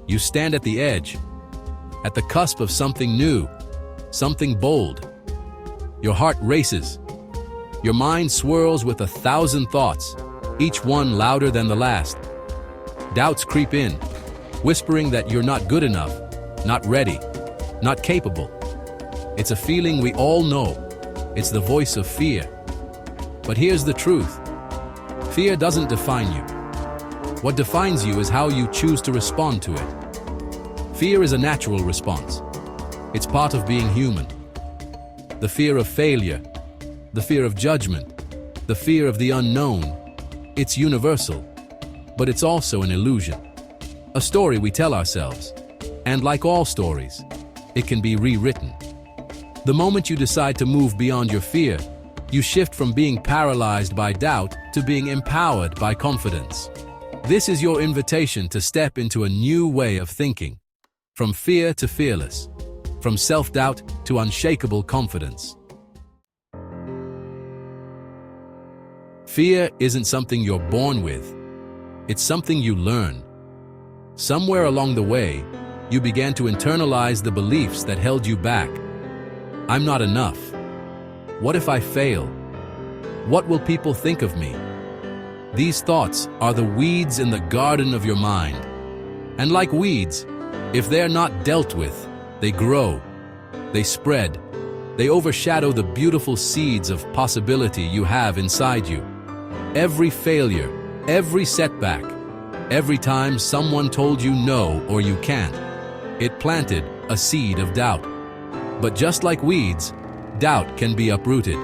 You stand at the edge, at the cusp of something new, something bold. Your heart races. Your mind swirls with 1,000 thoughts, each one louder than the last. Doubts creep in, whispering that you're not good enough, not ready, not capable. It's a feeling we all know. It's the voice of fear. But here's the truth. Fear doesn't define you. What defines you is how you choose to respond to it. Fear is a natural response. It's part of being human. The fear of failure, the fear of judgment, the fear of the unknown. It's universal, but it's also an illusion. A story we tell ourselves. And like all stories, it can be rewritten. The moment you decide to move beyond your fear, you shift from being paralyzed by doubt to being empowered by confidence. This is your invitation to step into a new way of thinking, from fear to fearless, from self-doubt to unshakable confidence. Fear isn't something you're born with. It's something you learn. Somewhere along the way, you began to internalize the beliefs that held you back. I'm not enough. What if I fail? What will people think of me? These thoughts are the weeds in the garden of your mind. And like weeds, if they're not dealt with, they grow, they spread, they overshadow the beautiful seeds of possibility you have inside you. Every failure, every setback, every time someone told you no or you can't, it planted a seed of doubt. But just like weeds, doubt can be uprooted.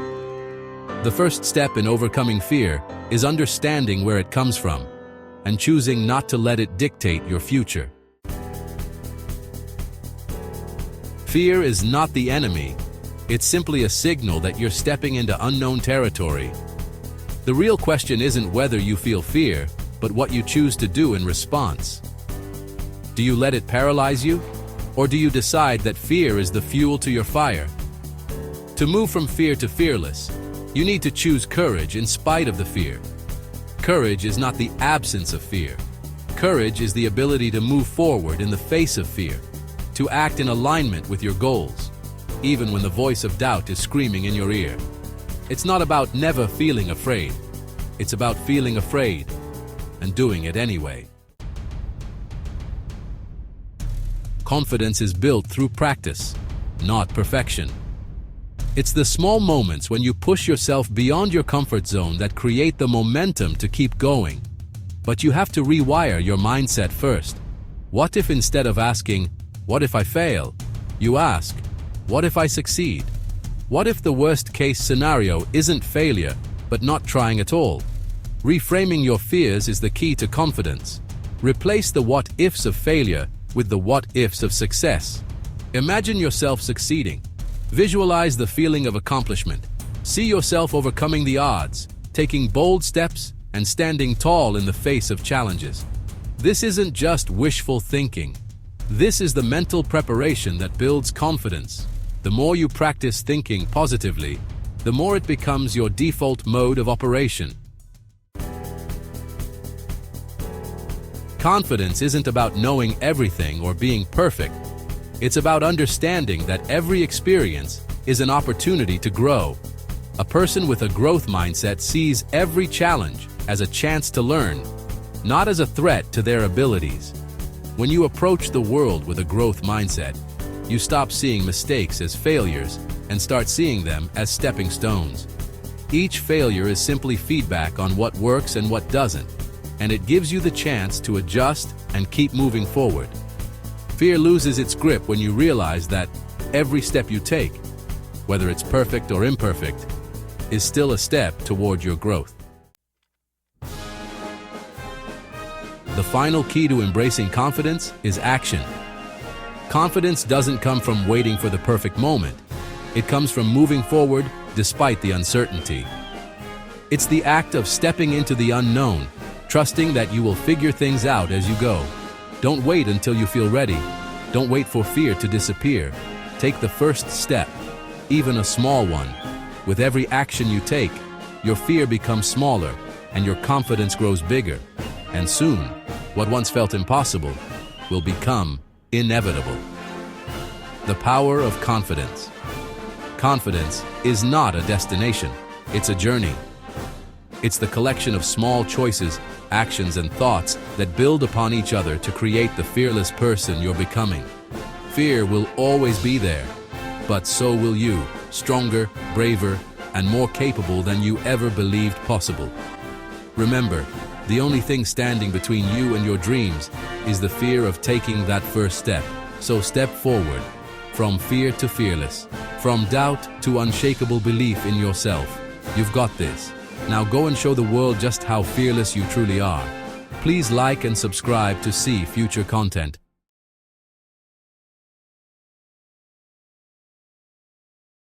The first step in overcoming fear is understanding where it comes from and choosing not to let it dictate your future. Fear is not the enemy. It's simply a signal that you're stepping into unknown territory. The real question isn't whether you feel fear, but what you choose to do in response. Do you let it paralyze you? Or do you decide that fear is the fuel to your fire? To move from fear to fearless, you need to choose courage in spite of the fear. Courage is not the absence of fear. Courage is the ability to move forward in the face of fear, to act in alignment with your goals, even when the voice of doubt is screaming in your ear. It's not about never feeling afraid. It's about feeling afraid and doing it anyway. Confidence is built through practice, not perfection. It's the small moments when you push yourself beyond your comfort zone that create the momentum to keep going. But you have to rewire your mindset first. What if instead of asking, "What if I fail?" you ask, "What if I succeed?" What if the worst-case scenario isn't failure, but not trying at all? Reframing your fears is the key to confidence. Replace the what-ifs of failure with the what-ifs of success. Imagine yourself succeeding. Visualize the feeling of accomplishment. See yourself overcoming the odds, taking bold steps, and standing tall in the face of challenges. This isn't just wishful thinking. This is the mental preparation that builds confidence. The more you practice thinking positively, the more it becomes your default mode of operation. Confidence isn't about knowing everything or being perfect. It's about understanding that every experience is an opportunity to grow. A person with a growth mindset sees every challenge as a chance to learn, not as a threat to their abilities. When you approach the world with a growth mindset, you stop seeing mistakes as failures and start seeing them as stepping stones. Each failure is simply feedback on what works and what doesn't, and it gives you the chance to adjust and keep moving forward. Fear loses its grip when you realize that every step you take, whether it's perfect or imperfect, is still a step toward your growth. The final key to embracing confidence is action. Confidence doesn't come from waiting for the perfect moment. It comes from moving forward despite the uncertainty. It's the act of stepping into the unknown, trusting that you will figure things out as you go. Don't wait until you feel ready. Don't wait for fear to disappear. Take the first step, even a small one. With every action you take, your fear becomes smaller and your confidence grows bigger. And soon, what once felt impossible will become inevitable. The power of confidence. Confidence is not a destination, it's a journey. It's the collection of small choices, actions, and thoughts that build upon each other to create the fearless person you're becoming. Fear will always be there, but so will you, stronger, braver, and more capable than you ever believed possible. Remember, the only thing standing between you and your dreams is the fear of taking that first step. So step forward, from fear to fearless, from doubt to unshakable belief in yourself. You've got this. Now go and show the world just how fearless you truly are. Please like and subscribe to see future content.